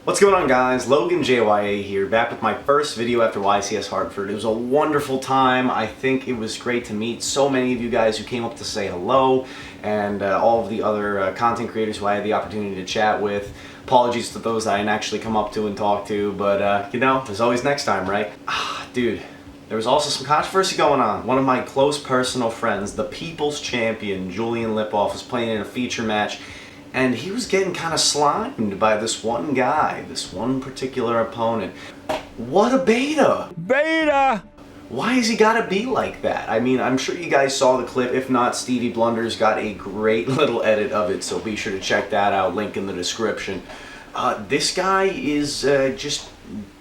What's going on, guys? Logan JYA here, back with my first video after YCS Hartford. It was a wonderful time. I think it was great to meet so many of you guys who came up to say hello, and all of the other content creators who I had the opportunity to chat with. Apologies to those I didn't actually come up to and talk to, but you know, there's always next time, right? Dude, there was also some controversy going on. One of my close personal friends, the People's Champion, Julian Lipoff, was playing in a feature match, and he was getting kind of slimed by this one guy, this one particular opponent. What a beta! Beta! Why has he gotta be like that? I mean, I'm sure you guys saw the clip. If not, Stevie Blunder's got a great little edit of it, so be sure to check that out, link in the description. This guy is just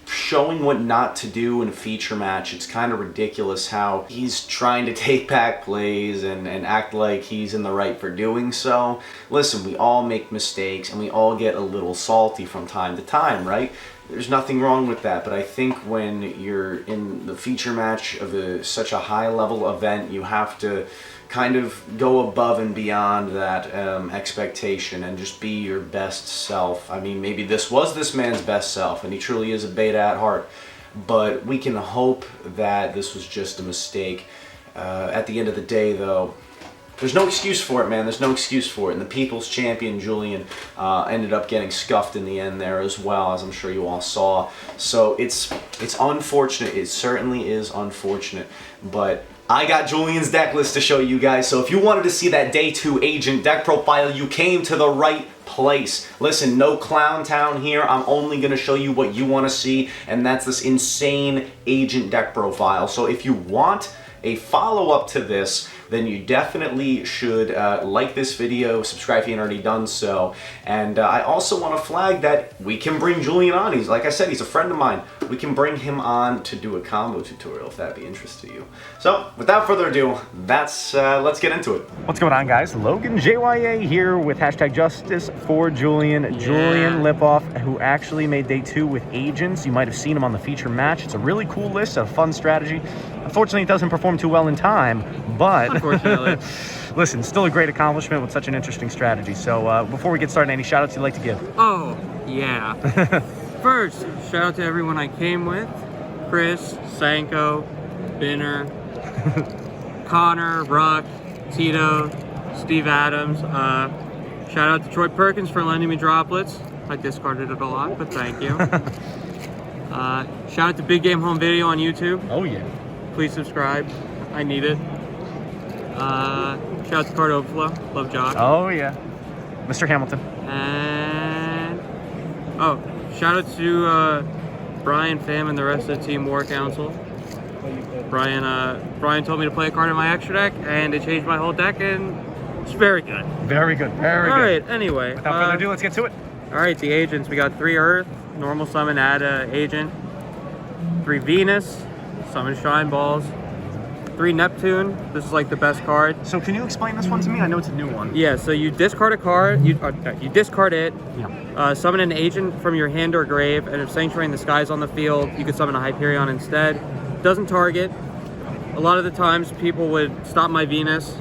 showing what not to do in a feature match. It's kind of ridiculous how he's trying to take back plays and act like he's in the right for doing so. Listen, we all make mistakes and we all get a little salty from time to time, right? There's nothing wrong with that, but I think when you're in the feature match of such a high level event, you have to kind of go above and beyond that expectation and just be your best self. I mean, maybe this was this man's best self, and he truly is a beta at heart, but we can hope that this was just a mistake. At the end of the day, though, there's no excuse for it, man. There's no excuse for it. And the People's Champion, Julian, ended up getting scuffed in the end there as well, as I'm sure you all saw. So it's unfortunate. It certainly is unfortunate. But I got Julian's deck list to show you guys. So if you wanted to see that Day 2 Agent deck profile, you came to the right place. Listen, no Clown Town here. I'm only going to show you what you want to see, and that's this insane Agent deck profile. So if you want a follow-up to this, then you definitely should like this video, subscribe if you haven't already done so, and I also want to flag that we can bring Julian on. He's, like I said, he's a friend of mine. We can bring him on to do a combo tutorial if that'd be interest to you. So, without further ado, let's get into it. What's going on, guys? Logan JYA here with hashtag Justice for Julian. Yeah. Julian Lipoff, who actually made Day 2 with Agents. You might have seen him on the feature match. It's a really cool list, a fun strategy. Unfortunately, it doesn't perform too well in time, but unfortunately, listen, still a great accomplishment with such an interesting strategy. So before we get started, any shout outs you'd like to give? Oh, yeah. First, shout out to everyone I came with. Chris, Synchro, Binner, Connor, Ruck, Tito, Steve Adams. Shout out to Troy Perkins for lending me droplets. I discarded it a lot, but thank you. Shout out to Big Game Home Video on YouTube. Oh, yeah. Please subscribe. I need it. Shout out to Card Overflow. Love Josh. Oh, yeah. Mr. Hamilton. And oh, shout out to Brian, Pham, and the rest of the Team War Council. Brian told me to play a card in my extra deck, and it changed my whole deck, and it's very good. Very good. Very good. All right. Anyway, without further ado, let's get to it. All right, the agents. We got 3 Earth, normal summon, add a agent. 3 Venus, summon Shine Balls. 3 Neptune. This is like the best card. So can you explain this one to me? I know it's a new one. Yeah, so you discard a card, you discard it, yeah. Summon an agent from your hand or grave, and if Sanctuary in the Sky is on the field, you could summon a Hyperion instead. Doesn't target. A lot of the times people would stop my Venus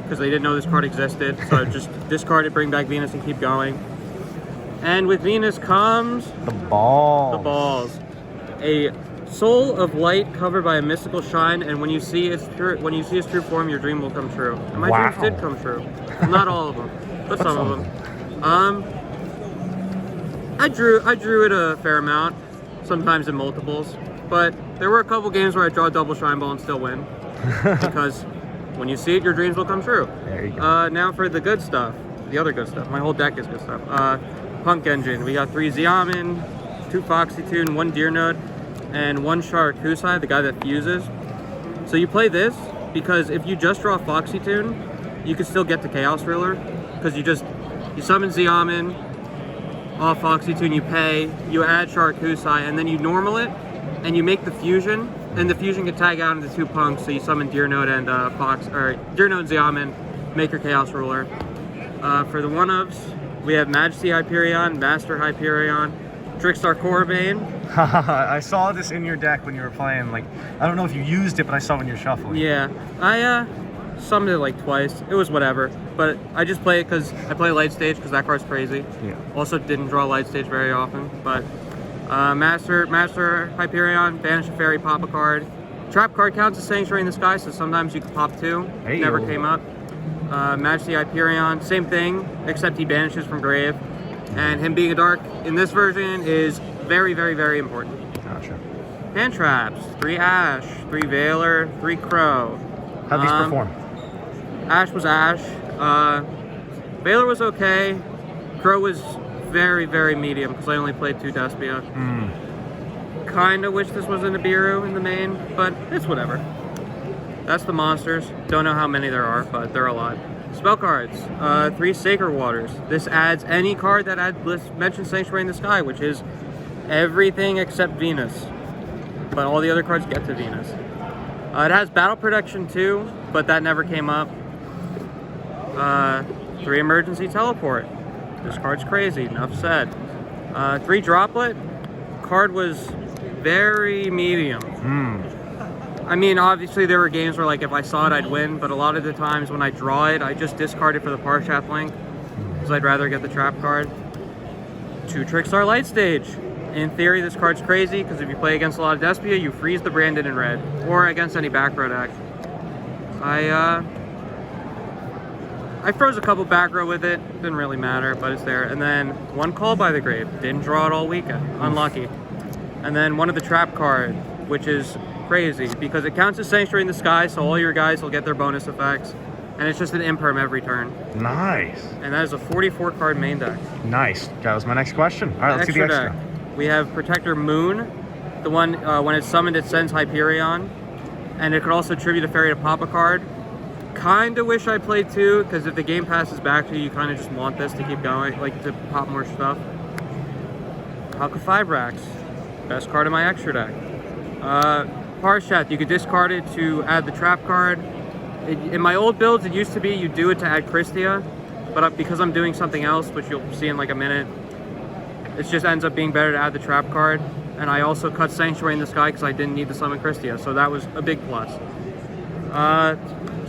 because they didn't know this card existed, so just discard it, bring back Venus, and keep going. And with Venus comes the balls. The balls. A Soul of Light covered by a mystical shine, and when you see its true form, your dream will come true. And my dreams did come true. Not all of them, but some of them. I drew it a fair amount, sometimes in multiples, but there were a couple games where I draw a double shine ball and still win. Because when you see it, your dreams will come true. There you go. Now for the good stuff, the other good stuff. My whole deck is good stuff. P.U.N.K engine. We got 3 Xiamen, 2 Foxy Tune, 1 Deer Node, and 1 Shark Kusai, the guy that fuses. So you play this because if you just draw Foxy Tune, you can still get the Chaos Ruler, because you summon Xiamen off Foxy Tune, you pay, you add Shark Kusai, and then you normal it, and you make the fusion, and the fusion can tag out into 2 Punks, so you summon Deer Node and Deer Node and Xiamen, make your Chaos Ruler. For the 1-ofs, we have Majesty Hyperion, Master Hyperion, Trickstar Corbane. I saw this in your deck when you were playing. Like, I don't know if you used it, but I saw when you're shuffling. Yeah, Summoned it like twice. It was whatever. But I just play it because I play light stage because that card's crazy. Yeah. Also didn't draw light stage very often. But Master Hyperion, banish a fairy, pop a card. Trap card counts as Sanctuary in the Sky, so sometimes you can pop 2. Hey, Never yo. came up. Majesty Hyperion, same thing, except he banishes from grave. And him being a dark in this version is very, very, very important. Gotcha. Hand traps, 3 Ash, 3 Veiler, 3 Crow. How'd these perform? Ash was Ash. Veiler was okay. Crow was very, very medium because I only played 2 Despia. Kinda wish this was a Nibiru in the main, but it's whatever. That's the monsters. Don't know how many there are, but they're a lot. Spell cards. 3 Sacred Waters. This adds any card that mentions Sanctuary in the Sky, which is everything except Venus. But all the other cards get to Venus. It has Battle Protection too, but that never came up. 3 Emergency Teleport. This card's crazy, enough said. 3 Droplet. Card was very medium. I mean, obviously there were games where like if I saw it I'd win, but a lot of the times when I draw it, I just discard it for the Parshath Link because I'd rather get the trap card. 2 Trickstar Light Stage. In theory, this card's crazy because if you play against a lot of Despia, you freeze the Branded in red, or against any back row deck. I froze a couple back row with it, didn't really matter, but it's there. And then 1 Call by the Grave, didn't draw it all weekend, unlucky. And then 1 of the trap card, which is crazy because it counts as Sanctuary in the Sky, so all your guys will get their bonus effects. And it's just an imperm every turn. Nice. And that is a 44 card main deck. Nice. That was my next question. All right, let's see the extra. Deck. We have Protector Moon. The one, when it's summoned, it sends Hyperion. And it could also tribute a fairy to pop a card. Kinda wish I played 2, because if the game passes back to you, you kind of just want this to keep going, like to pop more stuff. Halka 5 Racks. Best card in my extra deck. Parshath, you could discard it to add the trap card. In my old builds, it used to be you do it to add Christia, but because I'm doing something else, which you'll see in like a minute, it just ends up being better to add the trap card. And I also cut Sanctuary in the Sky because I didn't need to summon Christia, so that was a big plus.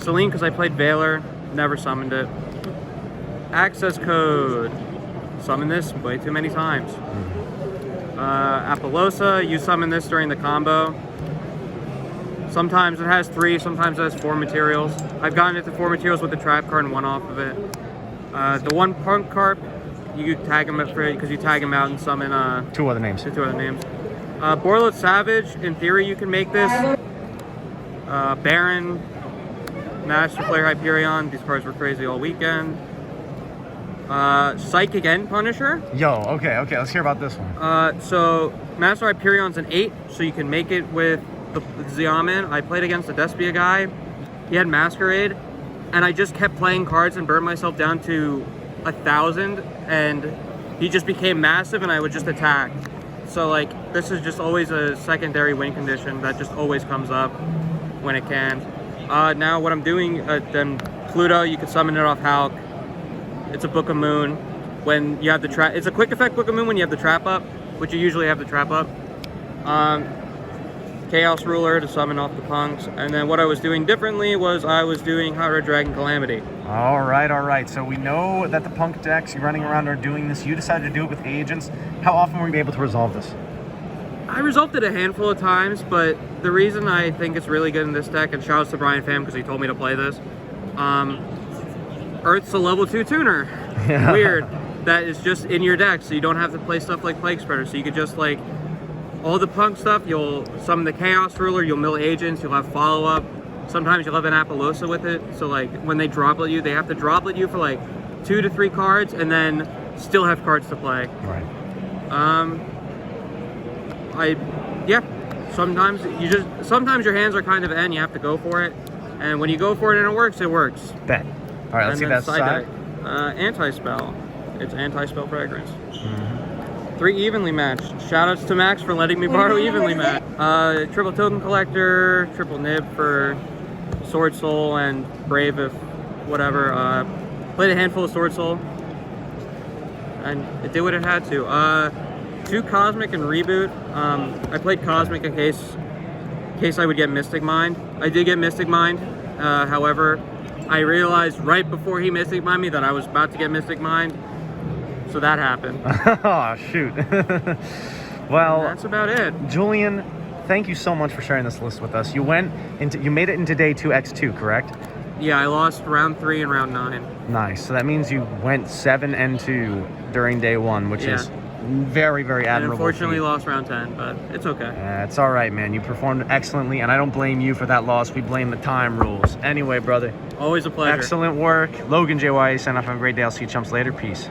Celine, because I played Veiler, never summoned it. Access Code. Summon this way too many times. Apollosa, you summon this during the combo. Sometimes it has 3, sometimes it has 4 materials. I've gotten it to 4 materials with the trap card and 1 off of it. The 1 Punk Carp, you tag him because you tag him out and summon 2 other names. 2 other names. Borlot Savage, in theory you can make this. Baron, Master Player Hyperion, these cards were crazy all weekend. Psychic End Punisher. Yo, okay, let's hear about this one. So Master Hyperion's an 8, so you can make it with the Xiamen. I played against a Despia guy. He had Masquerade, and I just kept playing cards and burned myself down to 1,000, and he just became massive, and I would just attack. So like this is just always a secondary win condition that just always comes up when it can. Now what I'm doing, then Pluto, you can summon it off Hulk. It's a Book of Moon. When you have the trap, it's a quick effect Book of Moon when you have the trap up, which you usually have the trap up. Chaos Ruler to summon off the punks. And then what I was doing differently was I was doing Hot Red Dragon Calamity. All right. So we know that the punk decks you're running around are doing this. You decided to do it with agents. How often were you able to resolve this? I resolved it a handful of times, but the reason I think it's really good in this deck, and shout out to Brian Pham because he told me to play this, Earth's a level 2 tuner. Yeah. Weird. That is just in your deck, so you don't have to play stuff like Plague Spreader. So you could just like, all the punk stuff, you'll summon the Chaos Ruler, you'll mill agents, you'll have follow-up. Sometimes you'll have an Apollosa with it. So like when they droplet you, they have to droplet you for like 2 to 3 cards and then still have cards to play. Right. Sometimes your hands are kind of N, you have to go for it. And when you go for it and it works, it works. Bet. All right, let's see that side. Anti-spell. It's Anti-Spell Fragrance. 3 Evenly Matched. Shoutouts to Max for letting me borrow Evenly Matched. Triple Token Collector, triple Nib for Sword Soul and Brave if whatever. Played a handful of Sword Soul. And it did what it had to. 2 Cosmic and Reboot. I played Cosmic in case I would get Mystic Mind. I did get Mystic Mind. However, I realized right before he Mystic Mined me that I was about to get Mystic Mined. So that happened. Oh, shoot. Well, that's about it. Julian, thank you so much for sharing this list with us. You made it into day 2 X2, correct? Yeah, I lost round 3 and round 9. Nice. So that means you went 7 and 2 during day 1, which is very, very And admirable. unfortunately lost round 10, but it's okay. It's all right, man. You performed excellently, and I don't blame you for that loss. We blame the time rules. Anyway, brother. Always a pleasure. Excellent work. Logan JYA, sign off. Have a great day. I'll see you chumps later. Peace.